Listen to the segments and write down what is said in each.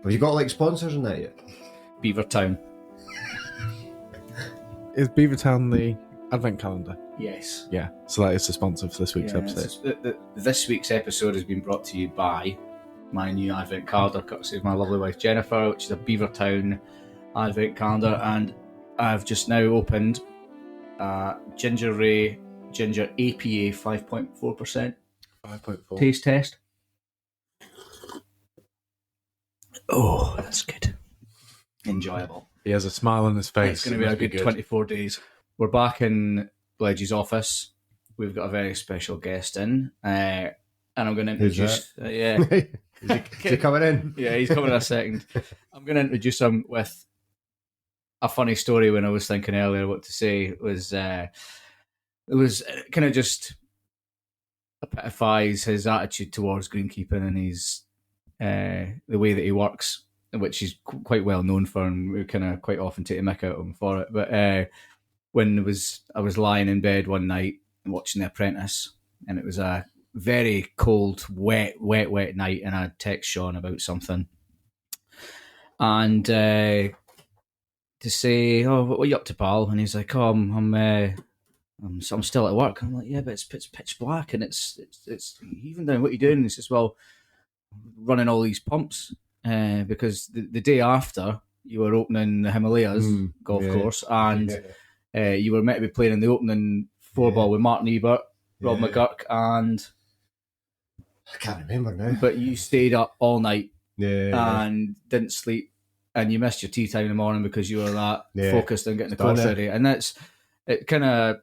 Have you got like sponsors in that yet? Beavertown. Is Beavertown the advent calendar? Yes. Yeah, so that is the sponsor for this week's episode. This week's episode has been brought to you by my new advent calendar, courtesy of my lovely wife Jennifer, which is a Beavertown advent calendar, and I've just now opened Ginger Ray Ginger APA 5.4% 5.4. taste test. Oh, that's good. Enjoyable. He has a smile on his face. It's going to be a good 24 days. We're back in Bledge's office. We've got a very special guest in, and I'm going to introduce. Is he coming in? Yeah, he's coming in a second. I'm going to introduce him with a funny story. When I was thinking earlier what to say, it was kind of just epitomises his attitude towards greenkeeping and his the way that he works, which he's quite well known for, and we kind of quite often take a mick out of him for it. But when I was lying in bed one night and watching The Apprentice, and it was a very cold, wet night, and I text Sean about something, and to say, "Oh, what are you up to, pal?" And he's like, "Oh, I'm still at work." I'm like, "Yeah, but it's pitch black, and it's even down. What are you doing?" And he says, "Well, running all these pumps because the day after you were opening the Himalayas golf course, and you were meant to be playing in the opening 4-ball with Martin Ebert, Rob McGuirk, and I can't remember now. But you stayed up all night and didn't sleep, and you missed your tea time in the morning because you were that focused on getting the course ready. And it kind of,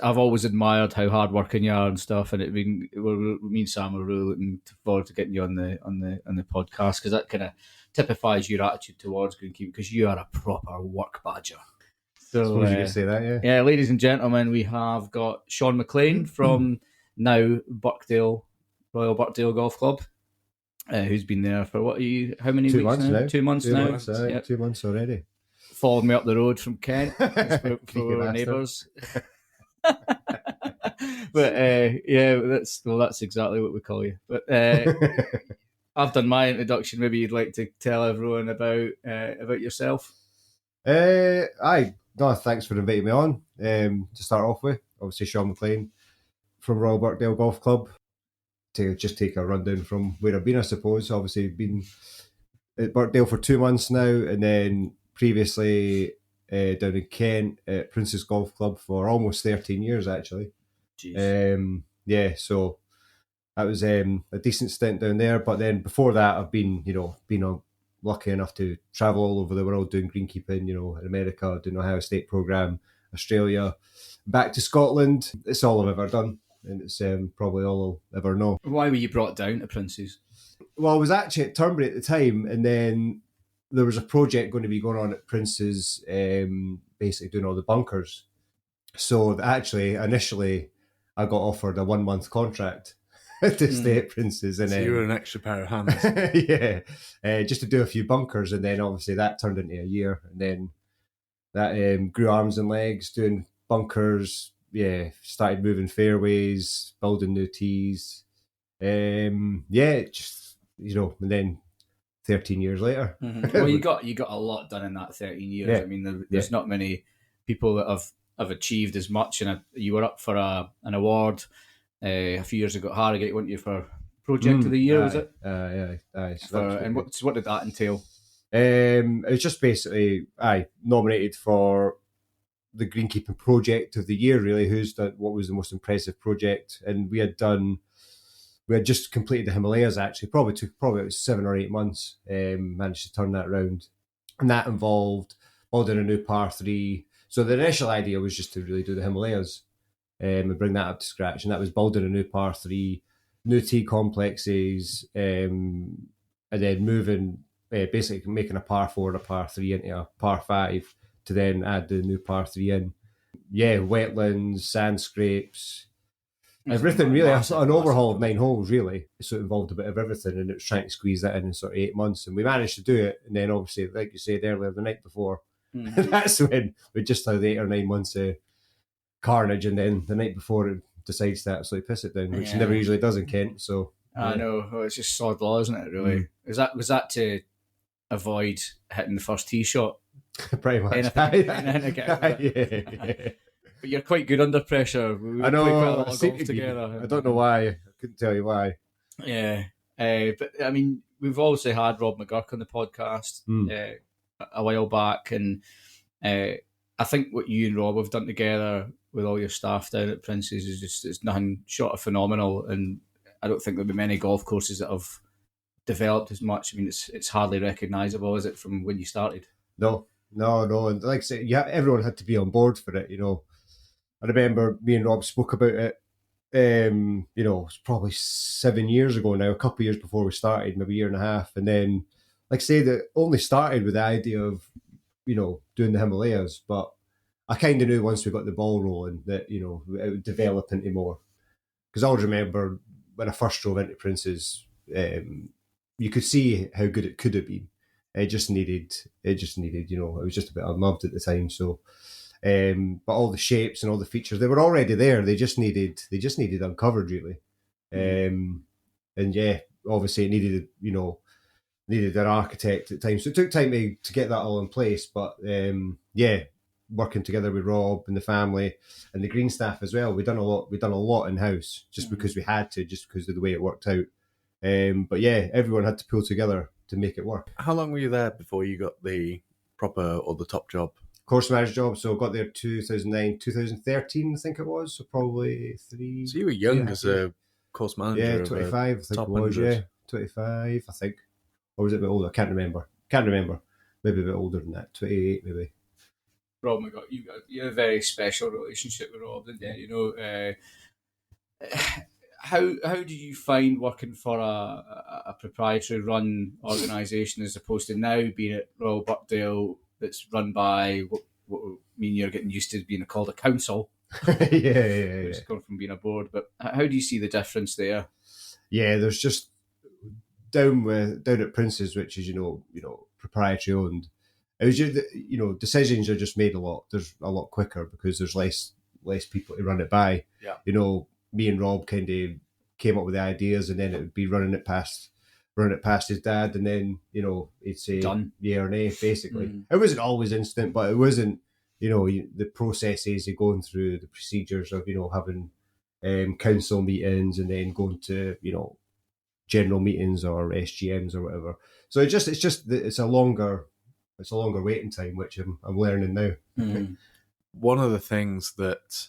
I've always admired how hard working you are and stuff, and me and Sam are really looking forward to getting you on the podcast, because that kind of typifies your attitude towards greenkeeping, because you are a proper work badger. So I suppose you could say that, yeah, ladies and gentlemen, we have got Sean McClean from now Royal Birkdale Golf Club, who's been there for how many 2 weeks months now? 2 months now. Yep. 2 months already. Followed me up the road from Kent for our neighbours. But that's exactly what we call you. But I've done my introduction. Maybe you'd like to tell everyone about yourself. Thanks for inviting me on. To start off with, obviously Sean McClean from Royal Birkdale Golf Club. To just take a rundown from where I've been, I suppose. Obviously, been at Birkdale for 2 months now, and then previously down in Kent at Princess Golf Club for almost 13 years, actually. Jeez. So that was a decent stint down there. But then before that, I've been lucky enough to travel all over the world doing greenkeeping, in America, doing the Ohio State program, Australia, back to Scotland. It's all I've ever done, and it's probably all I'll ever know. Why were you brought down to Prince's? Well, I was actually at Turnberry at the time, and then there was a project going to be going on at Prince's, basically doing all the bunkers. So actually, initially, I got offered a 1-month contract to stay at Prince's. And so you were an extra pair of hands. Just to do a few bunkers, and then obviously that turned into a year, and then that grew arms and legs doing bunkers. Started moving fairways, building new tees. And then 13 years later. Mm-hmm. Well, you got a lot done in that 13 years. Yeah. I mean, there's not many people that have achieved as much, and you were up for an award a few years ago at Harrogate, weren't you, for Project of the Year, was it? Aye. And what did that entail? It was just basically nominated for the greenkeeping project of the year, really. What was the most impressive project? And we had just completed the Himalayas, actually. Probably took about 7 or 8 months. Managed to turn that around, and that involved building a new par 3. So the initial idea was just to really do the Himalayas and bring that up to scratch. And that was building a new par 3, new tee complexes, and then moving, basically making a par 4 and a par 3 into a par 5 to then add the new par 3 in. Yeah, wetlands, sand scrapes, everything really. An overhaul of 9 holes, really. So it involved a bit of everything, and it was trying to squeeze that in sort of 8 months. And we managed to do it. And then obviously, like you said earlier, the night before, that's when we just had 8 or 9 months of carnage, and then the night before it decides to absolutely piss it down, which never usually does in Kent. So I know. Oh, it's just sod law, isn't it? Really? Was that to avoid hitting the first tee shot? Pretty much. Anything Yeah. But you're quite good under pressure. We I played quite a know. lot of golf together. I don't know why. I couldn't tell you why. Yeah. But I mean, we've obviously had Rob McGuirk on the podcast a while back, and I think what you and Rob have done together with all your staff down at Prince's is nothing short of phenomenal. And I don't think there'll be many golf courses that have developed as much. I mean, it's hardly recognisable, is it, from when you started? No. And like I said, everyone had to be on board for it. I remember me and Rob spoke about it. It's probably 7 years ago now, a couple of years before we started, maybe a year and a half. And then, like I say, that only started with the idea of, doing the Himalayas. But I kind of knew once we got the ball rolling that, it would develop into more. Because I always remember when I first drove into Prince's, you could see how good it could have been. It just needed, it was just a bit unloved at the time. So, but all the shapes and all the features, they were already there. They just needed uncovered, really. And yeah, obviously it needed an architect at times. So it took time to get that all in place. But working together with Rob and the family and the green staff as well, we've done a lot in house just because we had to, just because of the way it worked out. But yeah, everyone had to pull together to make it work. How long were you there before you got the proper or the top job? Course manager job. So I got there 2009, 2013, I think it was. So probably 3. So you were young as a course manager. Yeah, 25, I think it was. 100. Yeah, 25, I think. Or was it a bit older? I can't remember. Maybe a bit older than that. 28, maybe. Rob, you have a very special relationship with Rob, didn't you? How do you find working for a proprietary run organisation as opposed to now being at Royal Birkdale that's run by what mean you're getting used to being called a council? Yeah. It's gone from being a board, but how do you see the difference there? Yeah, there's just down at Prince's, which is proprietary owned. It was just decisions are just made there's a lot quicker because there's less people to run it by. Yeah. Me and Rob kind of came up with the ideas, and then it would be running it past his dad, and then he'd say done, yeah or nay. Basically, It wasn't always instant, but it wasn't. The processes of going through the procedures of having council meetings and then going to general meetings or SGMs or whatever. So it's a longer waiting time, which I'm learning now. Mm. One of the things that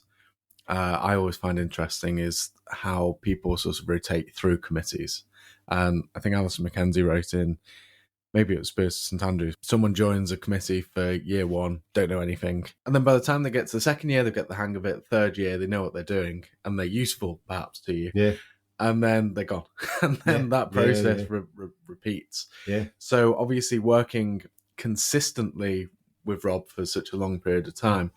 I always find interesting is how people sort of rotate through committees. And I think Alison McKenzie wrote in, maybe it was Spurs St Andrews, someone joins a committee for year one, don't know anything. And then by the time they get to the second year, they get the hang of it. Third year, they know what they're doing and they're useful perhaps to you. Yeah. And then they're gone. And then that process repeats. Yeah. So obviously working consistently with Rob for such a long period of time,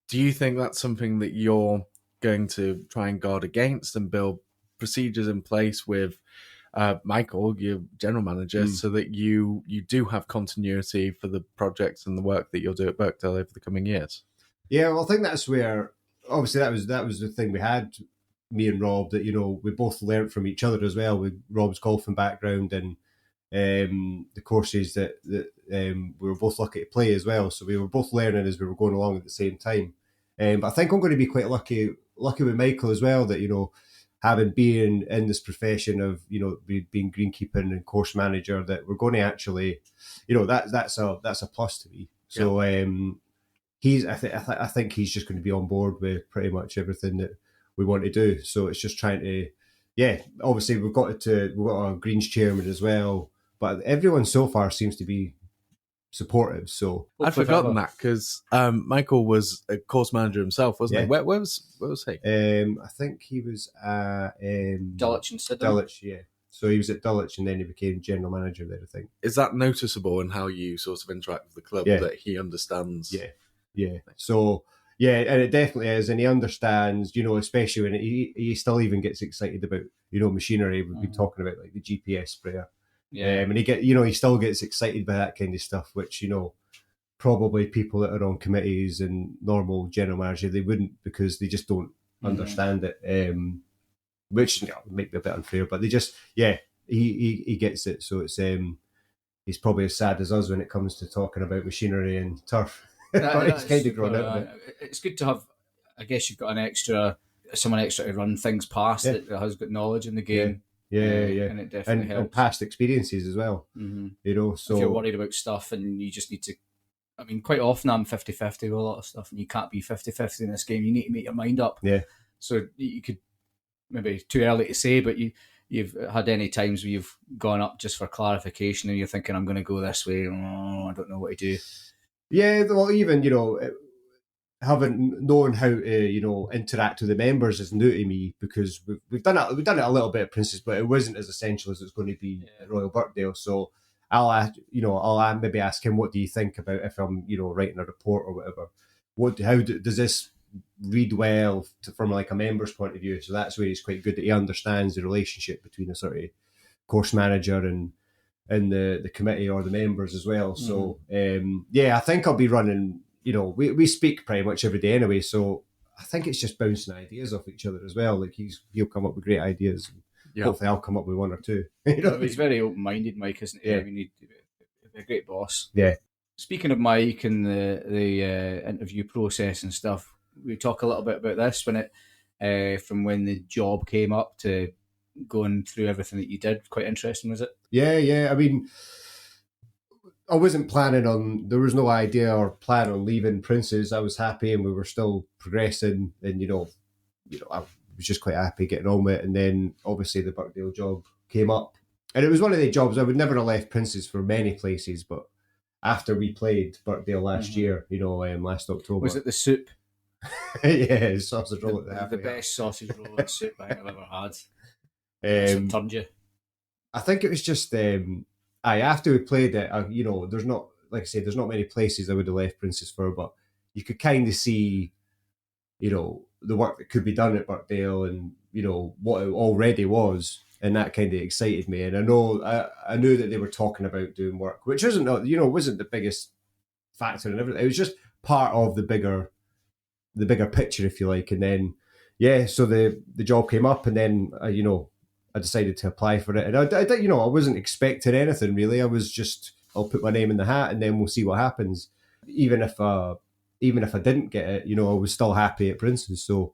do you think that's something that you're going to try and guard against and build procedures in place with Michael, your general manager, so that you do have continuity for the projects and the work that you'll do at Birkdale over the coming years? Yeah, well, I think that's where, obviously, that was the thing we had, me and Rob, that we both learnt from each other as well, with Rob's golfing background and the courses that we were both lucky to play as well. So we were both learning as we were going along at the same time. But I think I'm going to be quite lucky with Michael as well, that having been in this profession of being greenkeeping and course manager, that we're going to actually that's a plus to me. So I think he's just going to be on board with pretty much everything that we want to do. So it's just trying to obviously we've got our greens chairman as well, but everyone so far seems to be supportive. So I'd forgotten that because Michael was a course manager himself, wasn't he? Where was he? I think he was at Dulwich and Sydenham. Dulwich, yeah. So he was at Dulwich and then he became general manager there, I think. Is that noticeable in how you sort of interact with the club, that he understands? Yeah. So and it definitely is, and he understands, especially when he still even gets excited about, machinery. We've been talking about like the GPS sprayer. And he still gets excited by that kind of stuff, which, probably people that are on committees and normal general manager, they wouldn't, because they just don't understand it. which might be a bit unfair, but they just, he gets it. So it's he's probably as sad as us when it comes to talking about machinery and turf. But it's kind of grown out of it. It's good to have, I guess you've got someone extra to run things past that has got knowledge in the game. And it definitely helps. And past experiences as well. Mm-hmm. So if you're worried about stuff and you just need to, I mean, quite often I'm 50-50 with a lot of stuff, and you can't be 50-50 in this game. You need to make your mind up. Yeah. So you could, maybe too early to say, but you've had any times where you've gone up just for clarification and you're thinking, I'm going to go this way. Oh, I don't know what to do. Yeah, well, even, having known how to, interact with the members is new to me, because we've done it a little bit at Prince's, but it wasn't as essential as it's going to be at Royal Birkdale. So I'll maybe ask him, what do you think about if I'm, writing a report or whatever? Does this read well from like a member's point of view? So that's where he's quite good, that he understands the relationship between a sort of course manager and the committee or the members as well. So I think I'll be running. We speak pretty much every day anyway, so I think it's just bouncing ideas off each other as well. Like he'll come up with great ideas. And hopefully I'll come up with one or two. He's very open-minded, Mike, isn't he? Yeah. I mean, he'd be a great boss. Yeah. Speaking of Mike and the interview process and stuff, we talk a little bit about this from when the job came up to going through everything that you did. Quite interesting, was it? Yeah. I mean, I wasn't there was no idea or plan on leaving Prince's. I was happy and we were still progressing, and I was just quite happy getting on with it. And then obviously the Birkdale job came up, and it was one of the jobs I would never have left Prince's for many places, but after we played Birkdale last year, last October. Was it the soup? Yeah, sausage roll the best sausage roll and soup I think I've ever had. Turned you? I think it was just after we played it, there's not, like I say, there's not many places I would have left Prince's for, but you could kind of see, the work that could be done at Birkdale and, what it already was, and that kind of excited me. And I knew that they were talking about doing work, which wasn't the biggest factor in everything. It was just part of the bigger picture, if you like. And then, so the job came up, and then, I decided to apply for it. And I wasn't expecting anything really. I was just, I'll put my name in the hat and then we'll see what happens. Even if I didn't get it, I was still happy at Prince's. So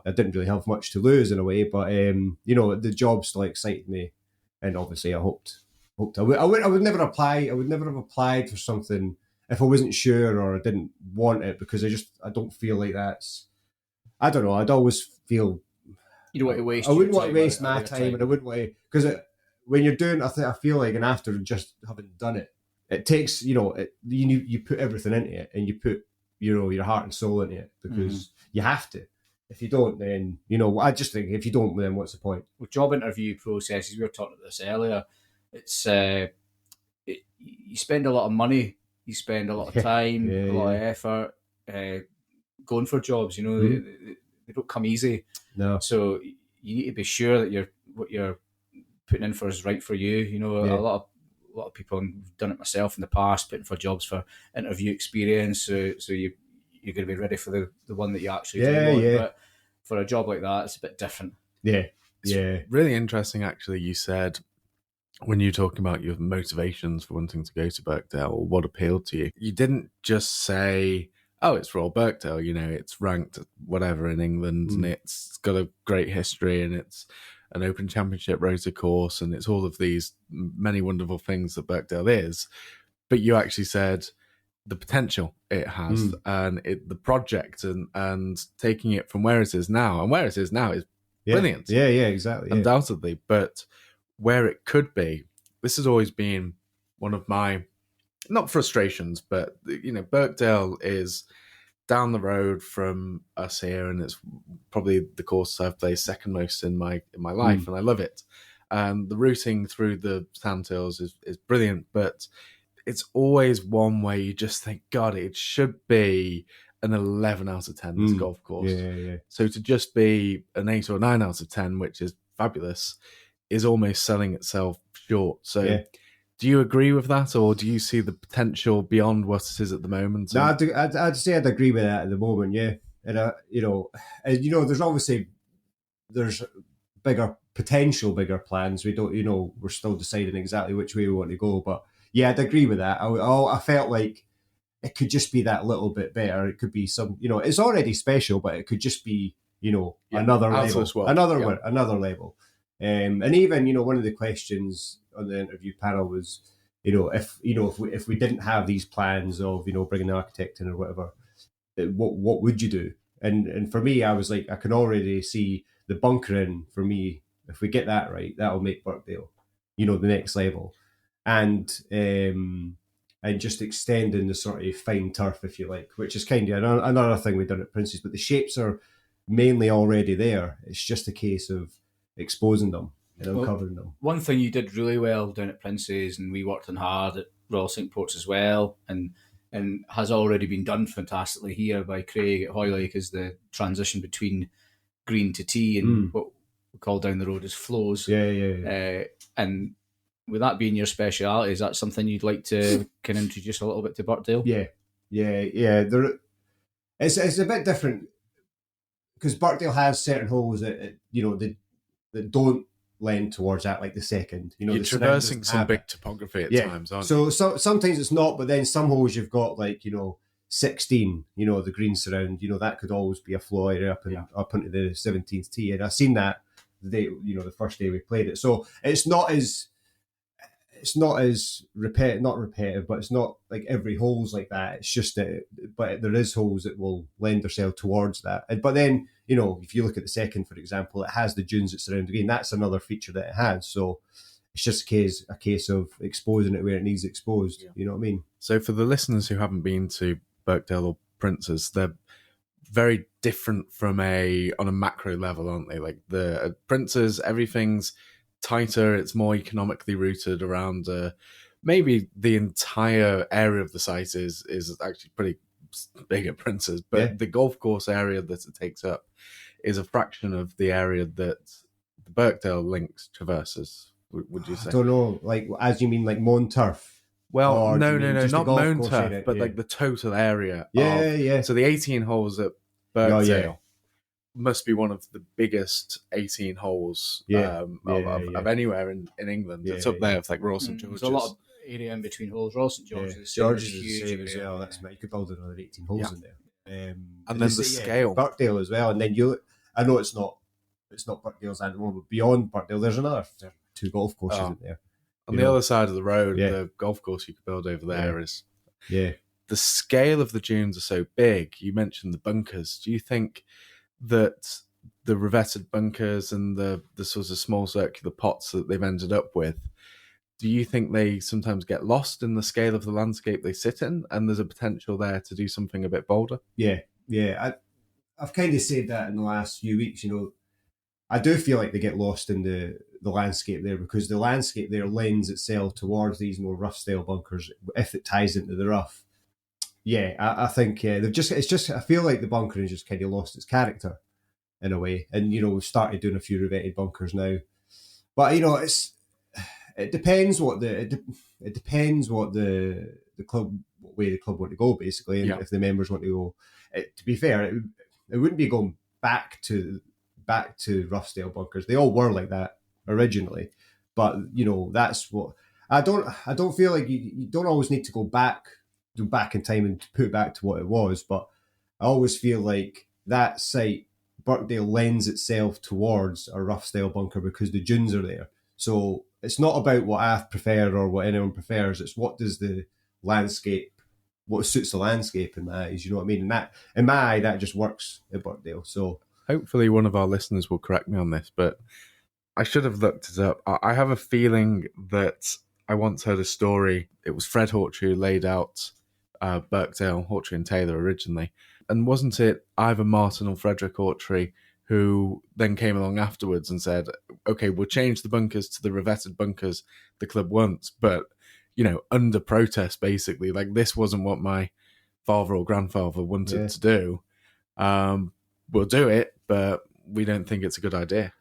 I didn't really have much to lose in a way, but the job still excited me. And obviously I hoped I would never apply. I would never have applied for something if I wasn't sure or I didn't want it, because I don't feel like that's, I don't know. I'd always feel, you don't want to waste. I wouldn't want to waste my time, and I wouldn't want to, because when you're doing, I feel like, and after just having done it, it takes, you put everything into it, and you put, your heart and soul into it, because you have to. If you don't, then, I just think if you don't, then what's the point? With job interview processes, we were talking about this earlier. It's you spend a lot of money, you spend a lot of time, a lot of effort going for jobs. They don't come easy. No. So you need to be sure that what you're putting in for is right for you. A lot of people, and I've done it myself in the past, putting for jobs for interview experience. So you're going to be ready for the one that you actually do want. But for a job like that, it's a bit different. Yeah. It's really interesting, actually. You said, when you're talking about your motivations for wanting to go to Birkdale, or what appealed to you, you didn't just say, oh, it's Royal Birkdale, it's ranked whatever in England, and it's got a great history, and it's an Open Championship rota course, and it's all of these many wonderful things that Birkdale is. But you actually said the potential it has, and the project, and taking it from where it is now, and where it is now is brilliant. Yeah, exactly. Undoubtedly. But where it could be, this has always been one of my, not frustrations, but Birkdale is down the road from us here, and it's probably the course I've played second most in my life, and I love it. The routing through the sandhills is brilliant, but it's always one where you just think, God, it should be an 11 out of 10 this golf course. Yeah. So to just be an 8 or 9 out of 10, which is fabulous, is almost selling itself short. So do you agree with that, or do you see the potential beyond what it is at the moment? No, I'd say I'd agree with that at the moment, yeah. And, there's obviously, there's potential bigger plans. We don't, we're still deciding exactly which way we want to go. But yeah, I'd agree with that. I felt like it could just be that little bit better. It could be some, it's already special, but it could just be, another level, another level. And even, one of the questions on the interview panel was, if we didn't have these plans of, bringing an architect in or whatever, what would you do? And for me, I was like, I can already see the bunkering for me. If we get that right, that'll make Birkdale, the next level. And just extending the sort of fine turf, if you like, which is kind of another thing we've done at Prince's. But the shapes are mainly already there. It's just a case of exposing them and uncovering them. One thing you did really well down at Prince's, and we worked on hard at Royal Cinque Ports as well, and has already been done fantastically here by Craig at Hoylake, is the transition between green to tee and what we call down the road as flows. Yeah. And with that being your speciality, is that something you'd like to kind of introduce a little bit to Birkdale? Yeah. It's a bit different because Birkdale has certain holes that that don't lend towards that, like the second. You're traversing some big topography at times, aren't you? So sometimes it's not, but then some holes you've got like 16. The green surround. That could always be a flow area up into the 17th tee, and I've seen that the day the first day we played it. So it's not as not repetitive, but it's not like every hole's like that. It's just that, but there is holes that will lend themselves towards that. But then, if you look at the second, for example, it has the dunes that surround the green. That's another feature that it has. So it's just a case of exposing it where it needs exposed. Yeah. You know what I mean? So for the listeners who haven't been to Birkdale or Prince's, they're very different on a macro level, aren't they? Like the Prince's, everything's tighter, it's more economically rooted around maybe the entire area of the site is actually pretty big at Prince's, but the golf course area that it takes up is a fraction of the area that the Birkdale links traverses, would you say? I don't know, like as you mean like mown turf? Well, no, not mown turf, but like the total area. Yeah. So the 18 holes at Birkdale must be one of the biggest 18 holes of anywhere in England. It's up there with like Royal St George's. There's a lot of area in between holes. Royal St George's. George's is the same as well. That's you could build another 18 holes in there. And then the scale. Birkdale as well. And then I know it's not Birkdale's animal, but beyond Birkdale, there's another 2 golf courses in there. On the other side of the road, the golf course you could build over there is... Yeah. The scale of the dunes are so big. You mentioned the bunkers. Do you think that the revetted bunkers and the sort of small circular pots that they've ended up with, do you think they sometimes get lost in the scale of the landscape they sit in, and there's a potential there to do something a bit bolder? Yeah. I've kind of said that in the last few weeks. I do feel like they get lost in the landscape there, because the landscape there lends itself towards these more rough style bunkers if it ties into the rough. Yeah, I think I feel like the bunkering just kind of lost its character in a way. And, we've started doing a few revetted bunkers now. But, it depends what the club, what way the club want to go, basically. And if the members want to go, to be fair, it wouldn't be going back to rough style bunkers. They all were like that originally. But, that's what, I don't feel like you don't always need to go back in time and put it back to what it was, but I always feel like that site, Birkdale, lends itself towards a rough style bunker because the dunes are there. So it's not about what I prefer or what anyone prefers, it's what suits the landscape in my eyes, you know what I mean? And that, in my eye, that just works at Birkdale. So hopefully one of our listeners will correct me on this, but I should have looked it up. I have a feeling that I once heard a story. It was Fred Hawtrey who laid out Birkdale, Hawtrey and Taylor originally. And wasn't it either Martin or Frederick Hawtrey who then came along afterwards and said, okay, we'll change the bunkers to the revetted bunkers the club wants, but, under protest, basically. Like, this wasn't what my father or grandfather wanted to do. We'll do it, but we don't think it's a good idea.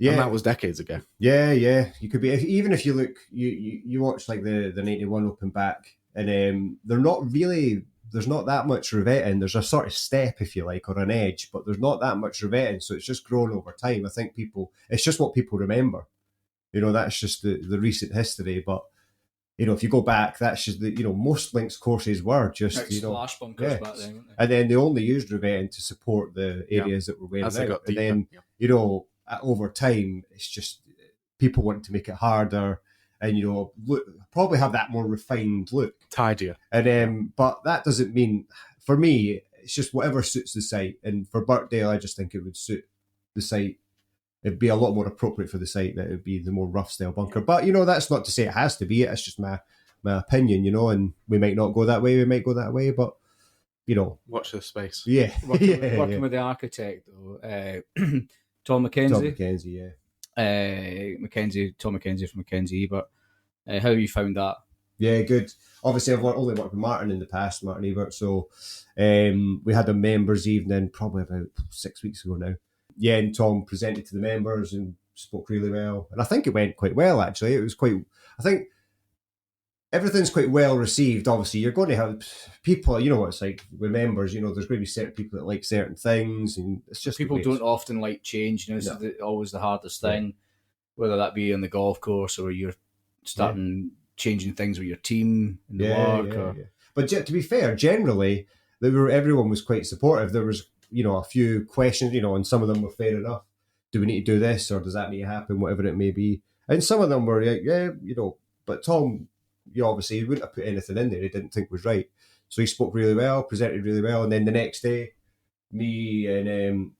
Yeah, and that was decades ago. Yeah. You could be, even if you look, you watch like the 91 Open back, and they're not really there's not that much revetting. There's a sort of step, if you like, or an edge, but there's not that much revetting. So it's just grown over time. I think it's just what people remember. That's just the recent history. But, if you go back, that's just most links courses were just, splash bunkers back then, weren't they? And then they only used revetting to support the areas that were wearing out. And then, over time, it's just people want to make it harder and, probably have that more refined look. Tidier. And but that doesn't mean, for me, it's just whatever suits the site. And for Birkdale, I just think it would suit the site. It'd be a lot more appropriate for the site that it would be the more rough style bunker. But, that's not to say it has to be. It's just my opinion, and we might not go that way. We might go that way, but, Watch this space. Yeah. Working with the architect, though, Tom McKenzie. Tom McKenzie, yeah. Tom McKenzie from McKenzie, but how have you found that? Yeah, good. Obviously, I've only worked with Martin in the past, Martin Ebert. So we had a members' evening probably about 6 weeks ago now. Yeah, and Tom presented to the members and spoke really well. And I think it went quite well, actually. I think everything's quite well received. Obviously, you're going to have people, what it's like with members, there's going to be certain people that like certain things. And it's just people don't often like change, it's always the hardest thing, whether that be on the golf course or you're starting changing things with your team in the work. But to be fair, generally, everyone was quite supportive. There was, a few questions, and some of them were fair enough. Do we need to do this or does that need to happen, whatever it may be? And some of them were like, but Tom, obviously he wouldn't have put anything in there he didn't think was right. So he spoke really well, presented really well. And then the next day, me and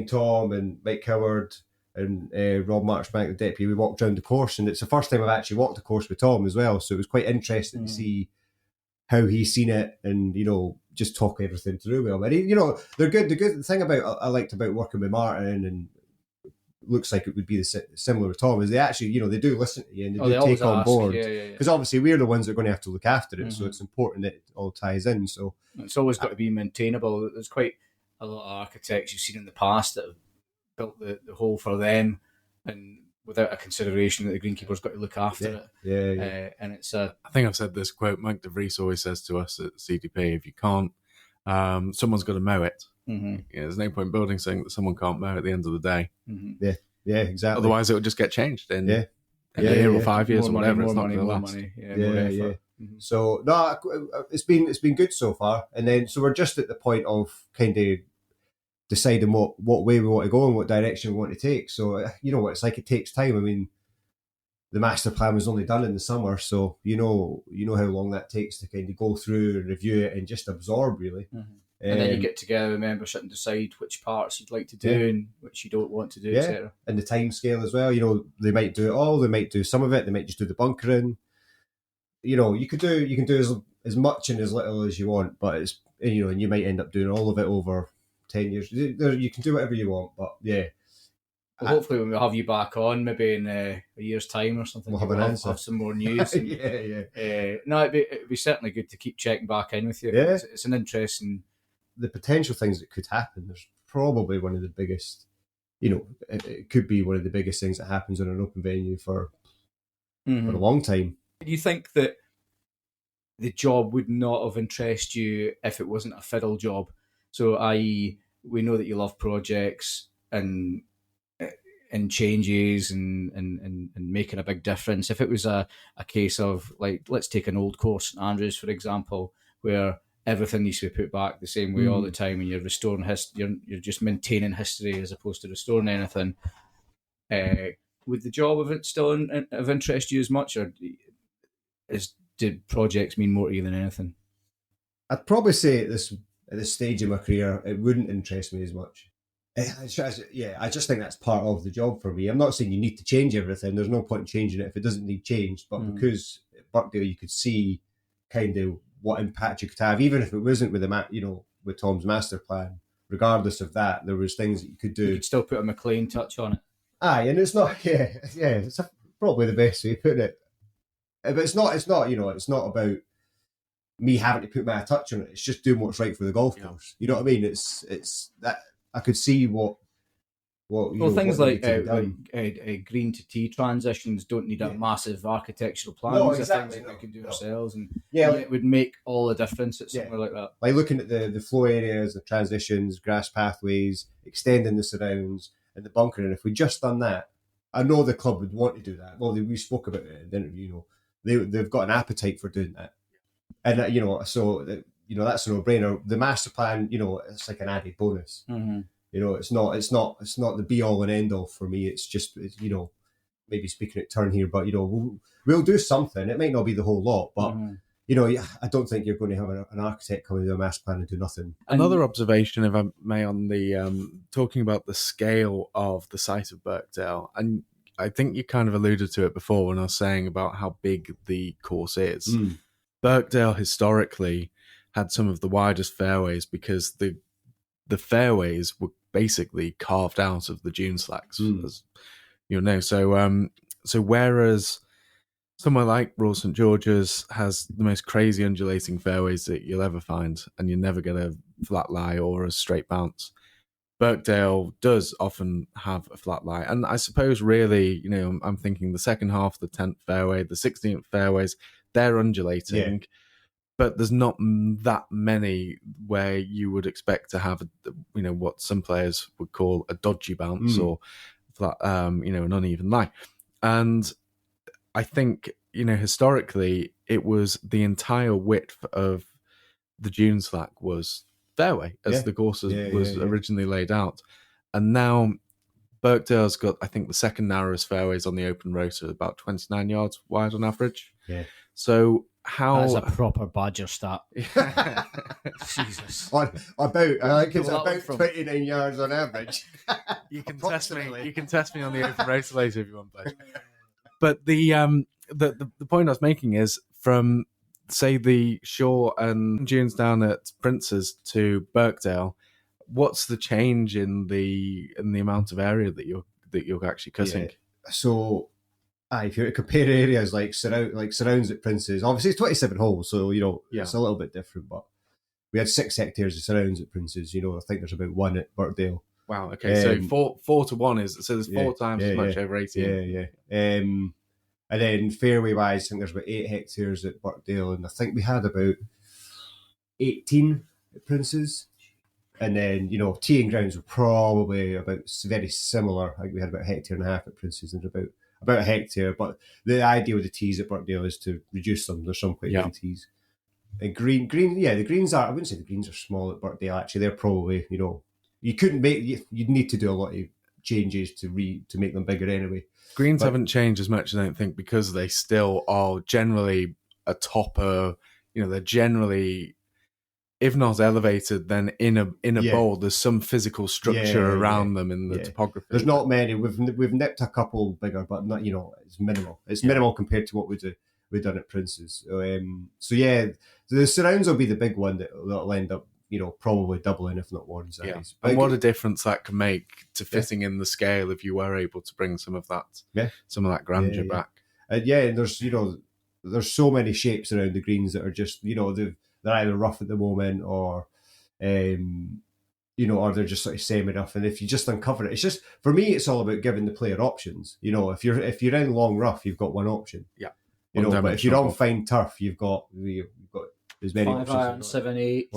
Tom and Mike Howard and Rob Marchbank, the deputy, we walked around the course, and it's the first time I've actually walked the course with Tom as well. So it was quite interesting to see how he's seen it and, just talk everything through with him. And, they're good. The good thing I liked about working with Martin, and looks like it would be similar with Tom, is they actually, they do listen to you and they do take on board. Because obviously we're the ones that are going to have to look after it. So it's important that it all ties in. So it's always got to be maintainable. There's quite a lot of architects you've seen in the past that have built the hole for them and without a consideration that the greenkeeper's got to look after it. And it's I think I've said this quote Mike DeVries always says to us at CDP, if you can't, someone's got to mow it. There's no point building something that someone can't mow at the end of the day. Yeah, exactly. Otherwise it would just get changed in a year or 5 years or whatever. It's not going to last. So it's been good so far. And then so we're just at the point of kind of deciding what way we want to go and what direction we want to take. So what it's like, it takes time. I mean, the master plan was only done in the summer, so you know how long that takes to kind of go through and review it and just absorb, really. And then you get together with membership and decide which parts you'd like to do and which you don't want to do, etc. And the time scale as well. They might do it all, they might do some of it, they might just do the bunkering. You can do as much and as little as you want, but it's and you might end up doing all of it over 10 years. You can do whatever you want, but well, hopefully when we have you back on, maybe in a year's time or something, we'll have some more news. And, no, it'd be certainly good to keep checking back in with you. Yeah. It's an interesting... The potential things that could happen, there's probably one of the biggest, it could be one of the biggest things that happens in an open venue for a long time. Do you think that the job would not have interested you if it wasn't a fiddle job? So, i.e., we know that you love projects and changes and making a big difference. If it was a case of, like, let's take an old course, Andrews, for example, where everything needs to be put back the same way all the time and you're restoring history, you're just maintaining history as opposed to restoring anything. Would the job of it still of interest you as much, or did projects mean more to you than anything? I'd probably say at this stage of my career, it wouldn't interest me as much. I just think that's part of the job for me. I'm not saying you need to change everything. There's no point in changing it if it doesn't need changed. But because at Birkdale you could see kind of what impact you could have, even if it wasn't with with Tom's master plan. Regardless of that, there was things that you could do. You could still put a McClean touch on it. Aye, and it's not. It's probably the best way of putting it. But it's not. It's not about me having to put my touch on it. It's just doing what's right for the golf course. You know what I mean? It's that I could see what things what like needs to be done. green to tee transitions don't need a massive architectural plan. No, These are things exactly. that we can do ourselves, and Yeah, it would make all the difference at somewhere like that. Like looking at the flow areas, the transitions, grass pathways, extending the surrounds, and the bunkering. If we just done that, I know the club would want to do that. Well, we spoke about it in the interview. They've got an appetite for doing that, and so that's a no-brainer. The master plan, it's like an added bonus. Mm-hmm. It's not the be all and end all for me. It's just maybe speaking at turn here, but we'll do something. It might not be the whole lot, but I don't think you're going to have an architect come into a master plan and do nothing. Another observation, if I may, on the talking about the scale of the site of Birkdale, and I think you kind of alluded to it before when I was saying about how big the course is. Birkdale historically had some of the widest fairways because the fairways were basically carved out of the dune slacks, as you know. So whereas somewhere like Royal St George's has the most crazy undulating fairways that you'll ever find, and you never get a flat lie or a straight bounce, Birkdale does often have a flat lie. And I suppose really, I'm thinking the second half of the 10th fairway, the 16th fairways, they're undulating. But there's not that many where you would expect to have, what some players would call a dodgy bounce or flat, an uneven lie. And I think, historically, it was the entire width of the dune slack was fairway as the course was originally laid out. And now Birkdale's got, I think, the second narrowest fairways on the open road, about 29 yards wide on average. Yeah. So that's a proper Badger stat. Jesus. I think it's about 29 yards on average. You can test me. You can test me on the open race later if you want, Bledge. But the point I was making is from, say, the shore and dunes down at Prince's to Birkdale, what's the change in the amount of area that you're actually cutting? Yeah. So, if you were to compare areas like surrounds at Prince's, obviously it's 27 holes, so it's a little bit different. But we had 6 hectares of surrounds at Prince's. I think there's about 1 at Birkdale. Wow. Okay, so 4 to 1 is so there's 4 times as much over 18. Yeah. And then fairway wise, I think there's about 8 hectares at Birkdale, and I think we had about 18 at Prince's. And then, teeing grounds were probably about very similar. I think we had about 1.5 hectares at Prince's and about a hectare. But the idea with the tees at Birkdale is to reduce them. There's some quite big tees. And green, the greens are, I wouldn't say the greens are small at Birkdale, actually. They're probably, you couldn't you'd need to do a lot of changes to make them bigger anyway. Greens haven't changed as much, I don't think, because they still are generally a topper. They're generally, if not elevated, then in a bowl, there's some physical structure around them in the topography. There's not many. We've nipped a couple bigger, but not. It's minimal. It's minimal compared to what we've done at Prince's. The surrounds will be the big one that'll end up, probably doubling if not more in size. Yeah. And what a difference that can make to fitting in the scale if you were able to bring some of that grandeur back. And there's so many shapes around the greens that are just, they're either rough at the moment or, or they're just sort of same enough. And if you just uncover it, it's just, for me, it's all about giving the player options. If you're in long rough, you've got one option. Yeah. But if you're on fine turf, you've got as many 5 iron, 7-8,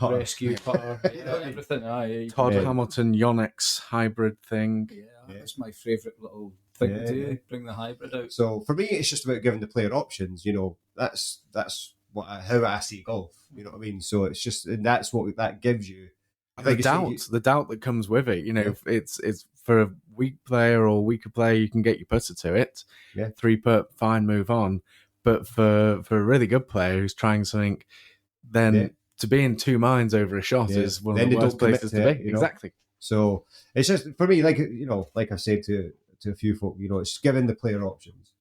rescue putter, everything. Todd Hamilton Yonex hybrid thing. Yeah, that's my favourite little thing to do. Bring the hybrid out. So for me, it's just about giving the player options. That's how I see golf. You know what I mean? So it's just, and that's what that gives you. The doubt that comes with it. It's for a weak player or weaker player, you can get your putter to it. Yeah. 3-putt, fine, move on. But for a really good player who's trying something, then to be in two minds over a shot is one of the worst places to be. Exactly. So it's just, for me, like I've said to a few folk, it's giving the player options.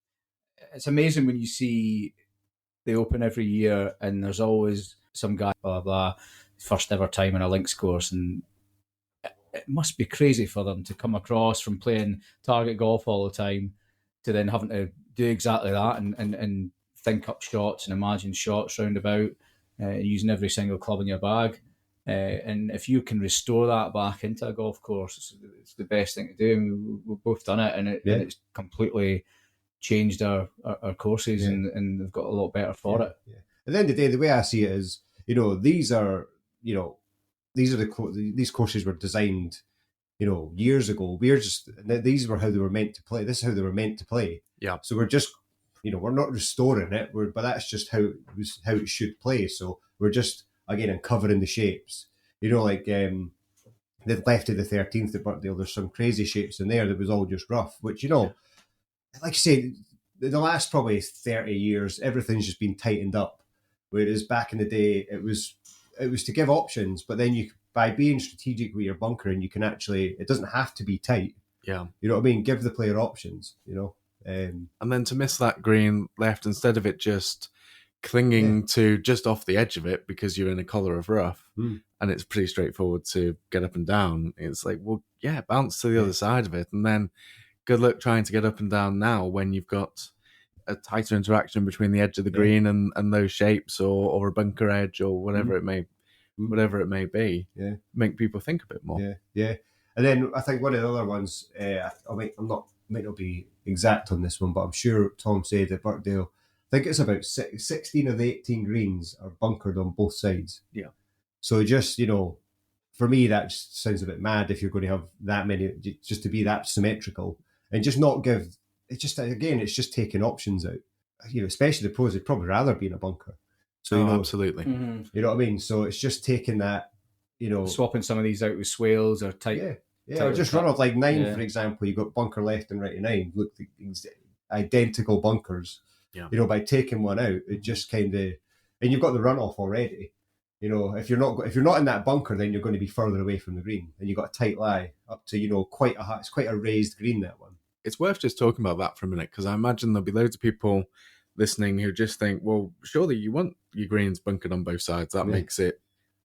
It's amazing when you see they open every year and there's always some guy, blah, blah, first ever time in a links course, and it must be crazy for them to come across from playing target golf all the time to then having to do exactly that and think up shots and imagine shots round about, using every single club in your bag. And if you can restore that back into a golf course, it's the best thing to do. I mean, we've both done it, and it's completely changed our courses, and they've got a lot better for it. Yeah. At the end of the day, the way I see it is, these courses were designed, years ago. These were how they were meant to play. This is how they were meant to play. Yeah. So we're just, we're not restoring it, but that's just how it should play. So we're just, again, uncovering the shapes. Like the left of the 13th at Birkdale, there's some crazy shapes in there that was all just rough, which, like I say, the last probably 30 years, everything's just been tightened up. Whereas back in the day, it was to give options, but then by being strategic with your bunkering, you can actually, it doesn't have to be tight. Yeah. You know what I mean? Give the player options, And then to miss that green left, instead of it just clinging to just off the edge of it because you're in a collar of rough and it's pretty straightforward to get up and down, it's like, well, yeah, bounce to the other side of it. And then good luck trying to get up and down now when you've got a tighter interaction between the edge of the green and those shapes, or a bunker edge, or whatever it may be. Yeah, make people think a bit more. Yeah. And then I think one of the other ones, might not be exact on this one, but I'm sure Tom said at Birkdale, I think it's about 16 of the 18 greens are bunkered on both sides. Yeah. So just, for me, that just sounds a bit mad if you're going to have that many, just to be that symmetrical and just not give. It's just, again, it's just taking options out. Especially the pros, they'd probably rather be in a bunker. So absolutely. Mm-hmm. You know what I mean? So it's just taking that, swapping some of these out with swales or tight. Yeah, or just run off like 9, for example. You've got bunker left and right of 9. Look, identical bunkers. Yeah. By taking one out, it just kind of, and you've got the runoff already. If you're not in that bunker, then you're going to be further away from the green, and you've got a tight lie up to it's quite a raised green, that one. It's worth just talking about that for a minute, because I imagine there'll be loads of people listening who just think, well, surely you want your greens bunkered on both sides. That makes it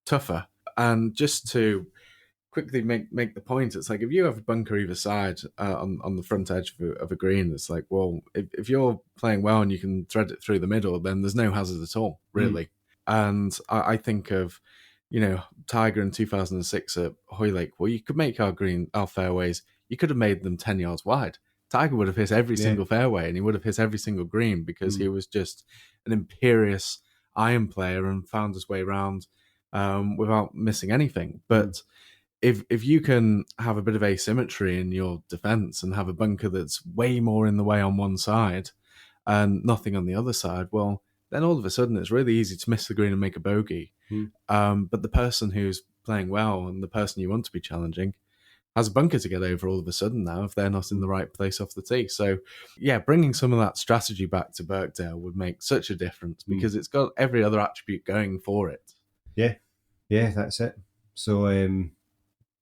tougher. And just to quickly make the point, it's like if you have a bunker either side on the front edge of a green, it's like, well, if you're playing well and you can thread it through the middle, then there's no hazard at all, really. And I think of, Tiger in 2006 at Hoylake. Well, you could make our fairways, you could have made them 10 yards wide. Tiger would have hit every single fairway, and he would have hit every single green, because he was just an imperious iron player and found his way around without missing anything. But if you can have a bit of asymmetry in your defense and have a bunker that's way more in the way on one side and nothing on the other side, well, then all of a sudden it's really easy to miss the green and make a bogey. But the person who's playing well and the person you want to be challenging has a bunker to get over all of a sudden now if they're not in the right place off the tee. So, yeah, bringing some of that strategy back to Birkdale would make such a difference, because it's got every other attribute going for it. Yeah, that's it. So,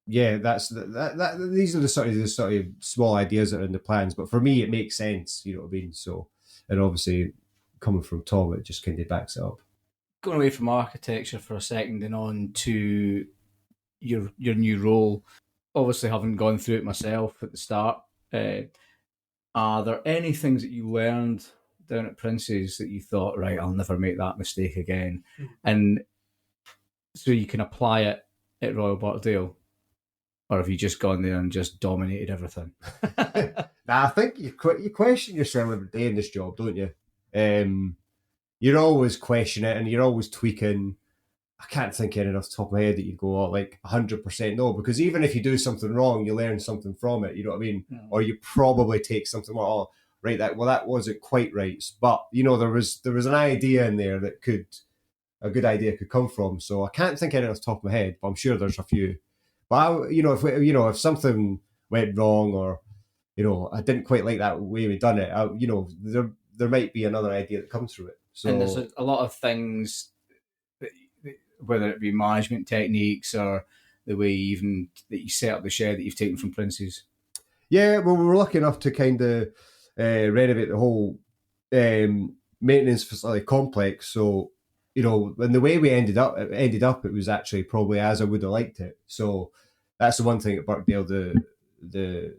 that's that. These are the sort of small ideas that are in the plans, but for me, it makes sense. You know what I mean? So, and obviously, coming from Tom, it just kind of backs it up. Going away from architecture for a second and on to your new role. Obviously, having gone through it myself at the start, are there any things that you learned down at Prince's that you thought, right, I'll never make that mistake again, and so you can apply it at Royal Birkdale? Or have you just gone there and just dominated everything? I think you question yourself every day in this job, don't you? You're always questioning it and you're always tweaking. I can't think of anything off the top of my head that you go, 100% no, because even if you do something wrong, you learn something from it, you know what I mean? Yeah. Or you probably take something, that wasn't quite right. But, there was an idea in there that a good idea could come from. So I can't think of anything off the top of my head, but I'm sure there's a few. But if something went wrong, or I didn't quite like that way we done it, there might be another idea that comes through it. So, and there's a lot of things, whether it be management techniques or the way that you set up the shed that you've taken from Prince's. Yeah, well, we were lucky enough to kind of renovate the whole maintenance facility complex. So, and the way we ended up, it was actually probably as I would have liked it. So that's the one thing at Birkdale. The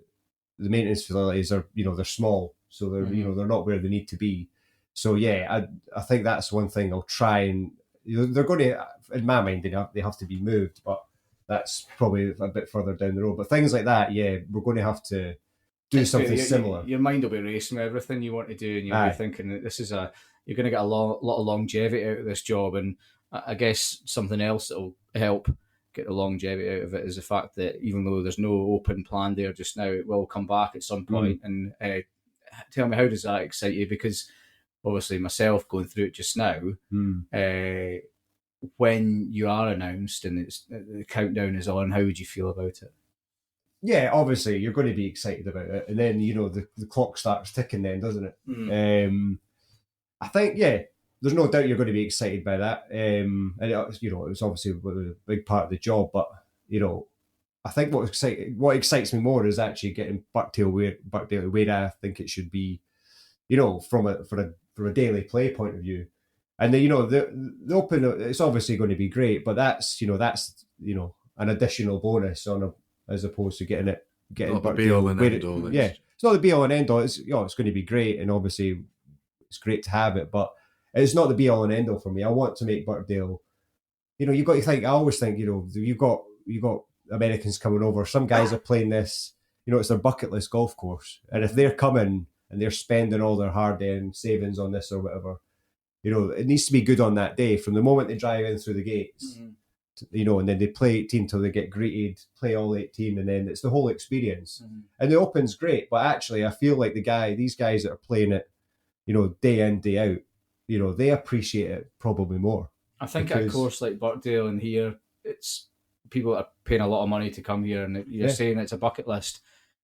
maintenance facilities are, they're small, so they're they're not where they need to be. So yeah, I think that's one thing I'll try and they're going to in my mind, they have to be moved, but that's probably a bit further down the road. But things like that, yeah, we're going to have to do something similar. Your mind will be racing with everything you want to do, and you'll be thinking that you're going to get a lot of longevity out of this job. And I guess something else that will help get the longevity out of it is the fact that even though there's no open plan there just now, it will come back at some point. And tell me, how does that excite you? Because obviously myself going through it just now, when you are announced and the countdown is on, how would you feel about it? Yeah, obviously you're going to be excited about it, and then the clock starts ticking, then, doesn't it? I think there's no doubt you're going to be excited by that. And it's obviously a big part of the job, but I think what excites me more is actually getting Birkdale where I think it should be, from a daily play point of view. And then the Open, it's obviously going to be great, but that's an additional bonus as opposed to getting not the be all and end all. It's not the be all and end all. It's it's going to be great, and obviously it's great to have it, but it's not the be all and end all for me. I want to make Birkdale. You've got to think. I always think you've got Americans coming over. Some guys are playing this. It's their bucket list golf course, and if they're coming and they're spending all their hard-earned savings on this or whatever, it needs to be good on that day from the moment they drive in through the gates. And then they play 18 till they get greeted, play all 18, and then it's the whole experience. And the Open's great, but actually I feel like these guys that are playing it, day in, day out, they appreciate it probably more. I think at a course like Birkdale and here, it's people are paying a lot of money to come here, and you're saying it's a bucket list.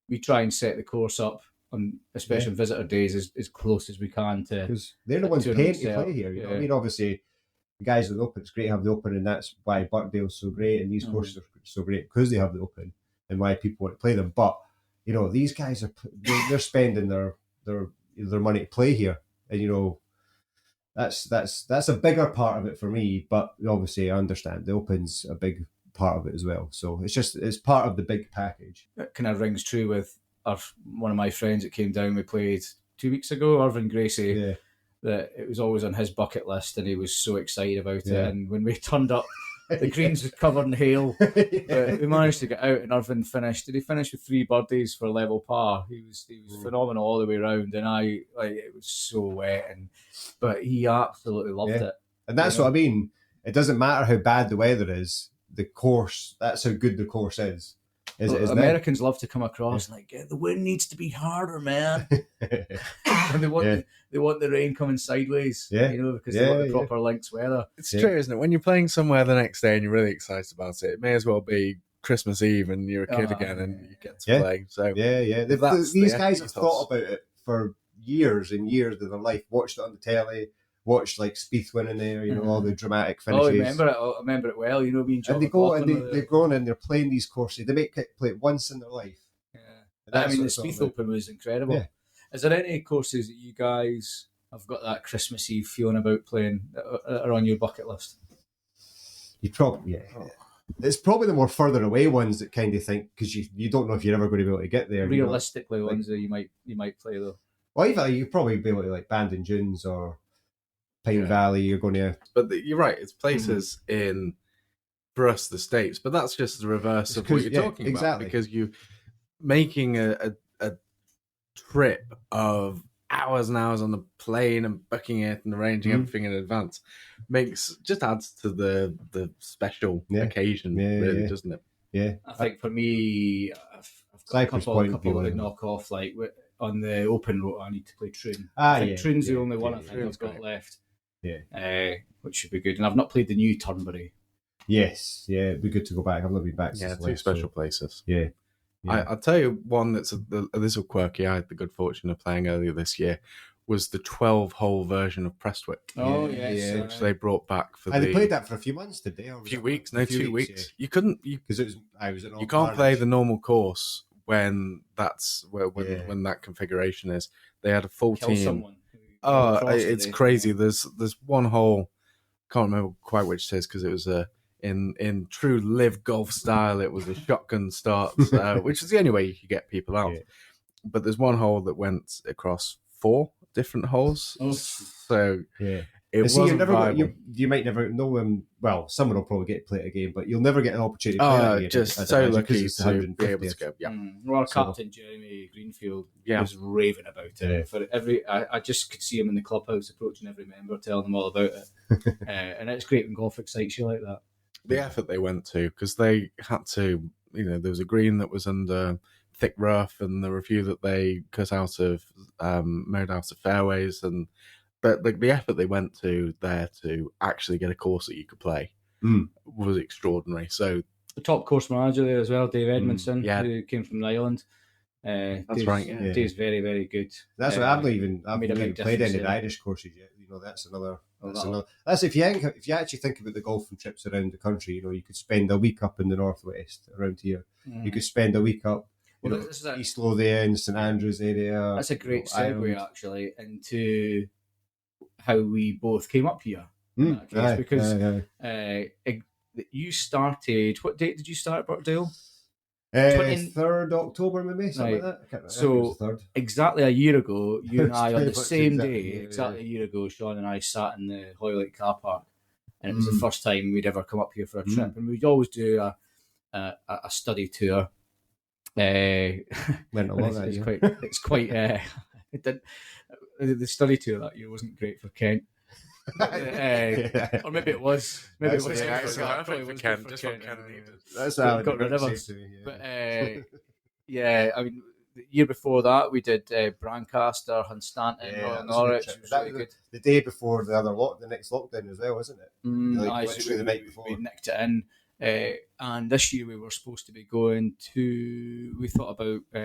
We try and set the course up on, especially on visitor days, as close as we can to. Because they're the ones paying to play here. You know what I mean? Obviously, the guys at the Open, it's great to have the Open, and that's why Birkdale's so great, and these courses are so great because they have the Open, and why people want to play them. But these guys they're spending their money to play here, and that's a bigger part of it for me. But obviously, I understand the Open's a big part of it as well. So it's part of the big package. That kind of rings true with one of my friends that came down. We played 2 weeks ago, Irvin Gracie. Yeah. That it was always on his bucket list, and he was so excited about it. And when we turned up, the greens were covered in hail. But we managed to get out, and Irvin finished. Did he finish with 3 birdies for a level par? He was phenomenal all the way around, and it was so wet, but he absolutely loved it. And that's what I mean. It doesn't matter how bad the weather is. The course, that's how good the course is. Americans love to come across the wind needs to be harder, man. And they want the rain coming sideways, because they want the proper links weather. It's true, isn't it? When you're playing somewhere the next day and you're really excited about it, it may as well be Christmas Eve and you're a kid again and you get to play. So these guys have thought about it for years and years of their life. Watched it on the telly. Watched Spieth winning there, all the dramatic finishes. I remember it well. Me and John. And they go and they've gone and they're playing these courses. They make it play it once in their life. Yeah, the Spieth Open was incredible. Yeah. Is there any courses that you guys have got that Christmas Eve feeling about playing that are on your bucket list? You probably It's probably the more further away ones that kind of think, because you don't know if you're ever going to be able to get there. Realistically, ones that you might play though. Well, even you probably be able to Bandon Dunes or Pine Valley. You're going to, but you're right. It's places in, for us, the States, but that's just the reverse of what you're talking about, because you making a trip of hours and hours on the plane and booking it and arranging everything in advance just adds to the special occasion, really, doesn't it? Yeah, I think for me, I've got a couple that knock off on the Open route. I need to play Troon. Troon's the only one I think I've got left. Yeah, which should be good. And I've not played the new Turnberry. Yes, it'd be good to go back. I've not been back since. 2 special places. Yeah. I'll tell you one that's a little quirky. I had the good fortune of playing earlier this year. Was the 12-hole version of Prestwick? Oh yes, which they brought back for. They played that for a few months, did they? A few weeks? No, 2 weeks. Yeah. You couldn't because I was. You can't play the normal course when that's when that configuration is. They had a full team. Someone. It's crazy. There's one hole. Can't remember quite which it is because it was in true live golf style. It was a shotgun start, which is the only way you could get people out. Yeah. But there's one hole that went across 4 different holes. Oh. So It See, wasn't never viable. you might never know. Well, someone will probably get to play it again, but you'll never get an opportunity to play that again. Just I'd so imagine, 'cause lucky it's the to be able to 150th. go. Yeah, Well, our So- captain Jeremy Greenfield Yeah. was raving about it. Yeah. For every, I just could see him in the clubhouse approaching every member, telling them all about it. And it's great when golf excites you like that. the effort they went to, because they had to. There was a green that was under thick rough, and there were a few that they cut out of, mowed out of fairways, but the effort they went to there to actually get a course that you could play was extraordinary. So The top course manager there as well, Dave Edmondson, yeah. who came from the island. That's right, yeah. Dave's very, very good. That's what I've not even made a big played any difference of the there. Irish courses yet. That's another. that'll- That's if you actually think about the golfing trips around the country. You could spend a week up in the northwest around here. You could spend a week up. This is East Lothian, St Andrews area. That's a great segue, Ireland. actually, into how we both came up here. In that case, Aye, because aye. you started. What date did you start, Birkdale? 3rd October, maybe something Right. like that. I can't remember. So- I think it was the 3rd. Exactly a year ago, you and It's I on pretty the much same exactly, day, yeah, exactly yeah. a year ago, Sean and I sat in the Hoylake car park, and it was the first time we'd ever come up here for a trip, and we'd always do a study tour. Learned a lot that year. It's quite. It did. The study tour that year wasn't great for Kent. Or maybe it was. Maybe it was. That's Probably was good for Kent. That's Got- how got rid of it us. to me. Yeah. But yeah, I mean, the year before that we did Brancaster, Hunstanton, Yeah, Royal that was a good Norwich. trip. It was That really was good. the day before the next lockdown as well, wasn't it? Like, literally the night before. We nicked it in. And this year we were supposed to be going to. We thought about. We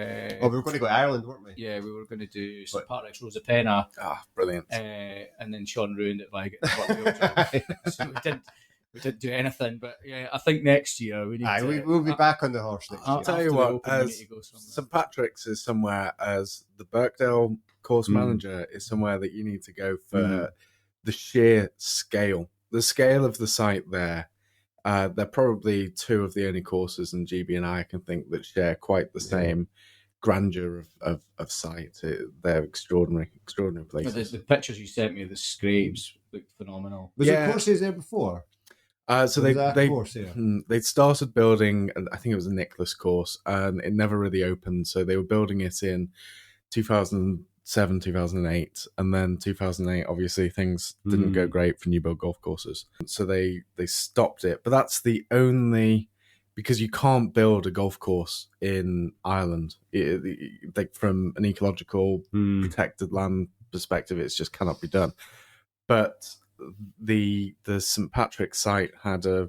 were going to go to Ireland, weren't we? Yeah, we were going to do St Patrick's Rosapenna, Brilliant. and then Sean ruined it by getting the so we didn't do anything. But yeah, I think next year we need. We'll be back on the horse next I'll year. tell you after the what, Open, we need as to go somewhere. St Patrick's is somewhere, as the Birkdale course manager is somewhere that you need to go for the sheer scale. The scale of the site there. They're probably two of the only courses in GB and I can think that share quite the same grandeur of site. They're extraordinary places. The pictures you sent me, the scrapes looked phenomenal. Was there courses there before? So Was that a course, yeah? they started building, I think it was a Nicholas course, and it never really opened. So they were building it in 2007, 2008, and then 2008. Obviously, things didn't go great for new build golf courses, so they stopped it. But that's the only, because you can't build a golf course in Ireland. Like from an ecological protected land perspective, it just cannot be done. But the St Patrick's site had a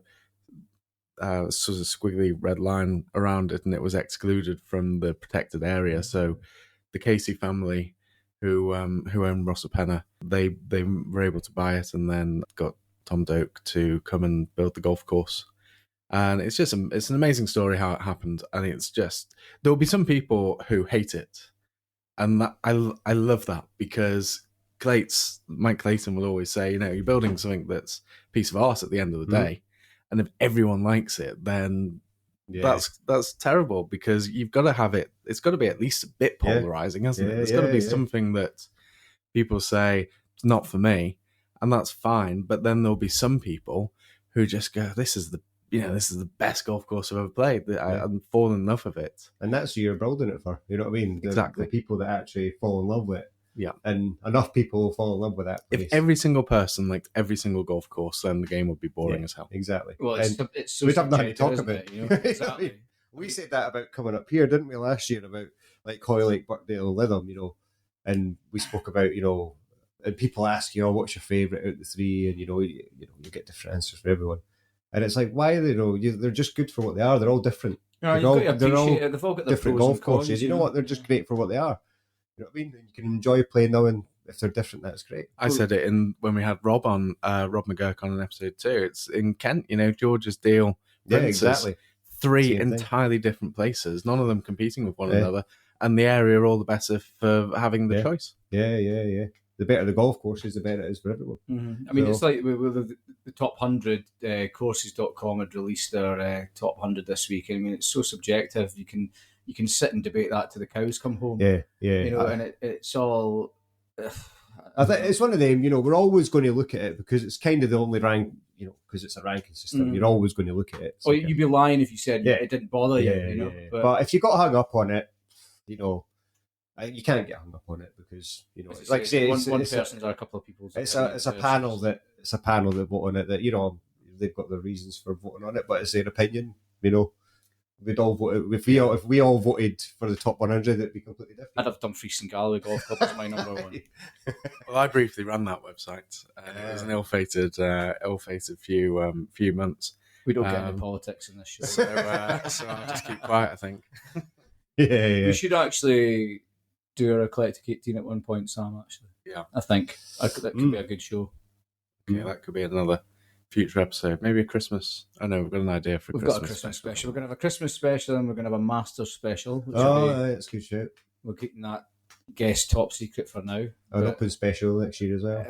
sort of squiggly red line around it, and it was excluded from the protected area. So the Casey family, who own Rosapenna, they were able to buy it, and then got Tom Doak to come and build the golf course. And it's an amazing story how it happened. And it's just, there'll be some people who hate it, and I love that, because Mike Clayton will always say, you're building something that's a piece of art at the end of the day, and if everyone likes it, then that's terrible, because you've got to have it. It's got to be at least a bit polarizing, hasn't it? There's got to be something that people say it's not for me, and that's fine. But then there'll be some people who just go, "This is the best golf course I've ever played. I'm falling in love with it." And that's who you're building it for. You know what I mean? Exactly. The people that actually fall in love with it. Yeah. And enough people will fall in love with that place. If every single person liked every single golf course, then the game would be boring as hell. Exactly. Well, it's so we'd have nothing to talk subjective, about. isn't it, Exactly. We said that about coming up here, didn't we, last year, about like Hoylake, Birkdale, Lytham, and we spoke about, and people ask, what's your favourite out of the three, and you get different answers for everyone. And it's like, why they're just good for what they are. They're all different. You've got to appreciate it. They've all got their different pros golf and cons, courses. You know what? They're just great for what they are. You know what I mean? You can enjoy playing them, and if they're different, that's great. I said it when we had Rob on, Rob McGuirk on an episode 2. It's in Kent, George's Deal. Yeah, Princes, exactly. Three Same entirely different places, none of them competing with one another, and the area all the better for having the choice. Yeah. The better the golf courses, the better it is for everyone. Mm-hmm. I mean, it's like with the top 100 courses.com had released their top 100 this week. I mean, it's so subjective. You can sit and debate that till the cows come home. Yeah. And it's all. I think it's one of them, we're always going to look at it because it's kind of the only rank, because it's a ranking system, you're always going to look at it. You'd be lying if you said it didn't bother you, Yeah. But if you got hung up on it, you can't get hung up on it because, like I say, one person's or a couple of people's. It's a panel that vote on it that, they've got their reasons for voting on it, but it's their opinion, We'd all vote if we all voted for the top 100, it'd be completely different. I'd have Dumfries and Galloway Golf Club as my number one. Well, I briefly ran that website. It was an ill-fated few months. We don't get into politics in this show, so I'll just keep quiet. I think. Yeah. We should actually do a eclectic 18 at one point, Sam. Actually, I think that could be a good show. Okay, that could be another future episode, maybe a Christmas. I know we've got an idea for. We've got a Christmas special. We're going to have a Christmas special, and we're going to have a Masters special. That's good shit. We're keeping that guest top secret for now. An Open special next year as well.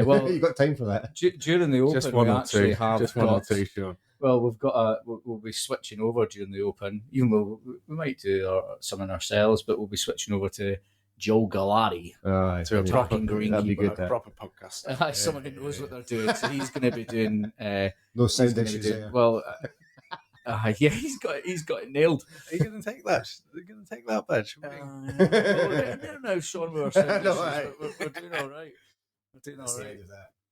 Well, you got time for that. During the Open, just one we or actually two. have Just one or two, sure. Well, we'll be switching over during the Open, even though we might do something ourselves, but we'll be switching over to Joe Galati to a proper greenkeeper. Proper podcast. Someone who knows what they're doing. So he's going to be doing no sound issues. He's got it nailed. Are you going to take that? Are you going to take that, Bledge? No, Sean, we're doing all right. We're doing all right.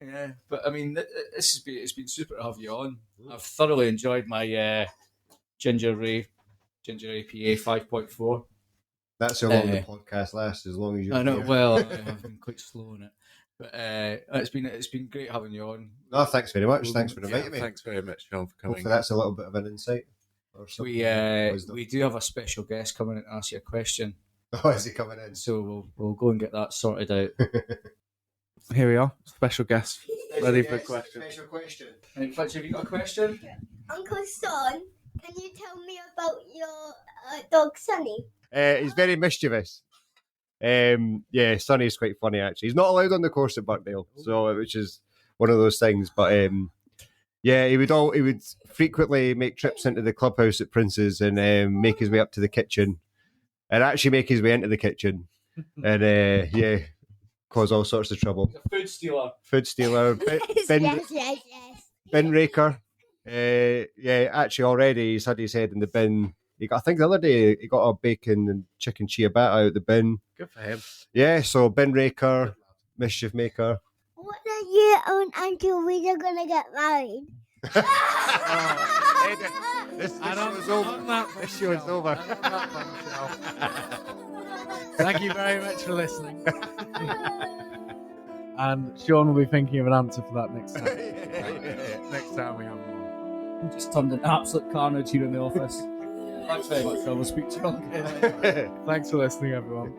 Yeah, but I mean, it's been super to have you on. I've thoroughly enjoyed my Ginger APA 5.4. That's how long the podcast lasts, as long as you. I know. Well, I've been quite slow on it, but it's been great having you on. No, thanks very much. Thanks for inviting me. Thanks very much, Sean, for coming. Hopefully that's a little bit of an insight. We do have a special guest coming in to ask you a question. Oh, is he coming in? So we'll go and get that sorted out. Here we are, special guest, ready for a question. Special question. Hey, Fletcher, have you got a question? Uncle Son, can you tell me about your dog Sonny? He's very mischievous. Sonny's quite funny actually. He's not allowed on the course at Birkdale, which is one of those things. But he would frequently make trips into the clubhouse at Prince's and make his way up to the kitchen, and actually make his way into the kitchen, and cause all sorts of trouble. He's a food stealer, Yes. bin raker. Actually already he's had his head in the bin. I think the other day he got a bacon and chicken ciabatta out the bin. Good for him. Yeah, so bin raker, mischief maker. What are you and Uncle Rita gonna get married? This show is over. Thank you very much for listening. And Sean will be thinking of an answer for that next time. Next time we have one. just turned into absolute carnage here in the office. Thanks very much, Phil. We'll speak to you on. Thanks for listening, everyone.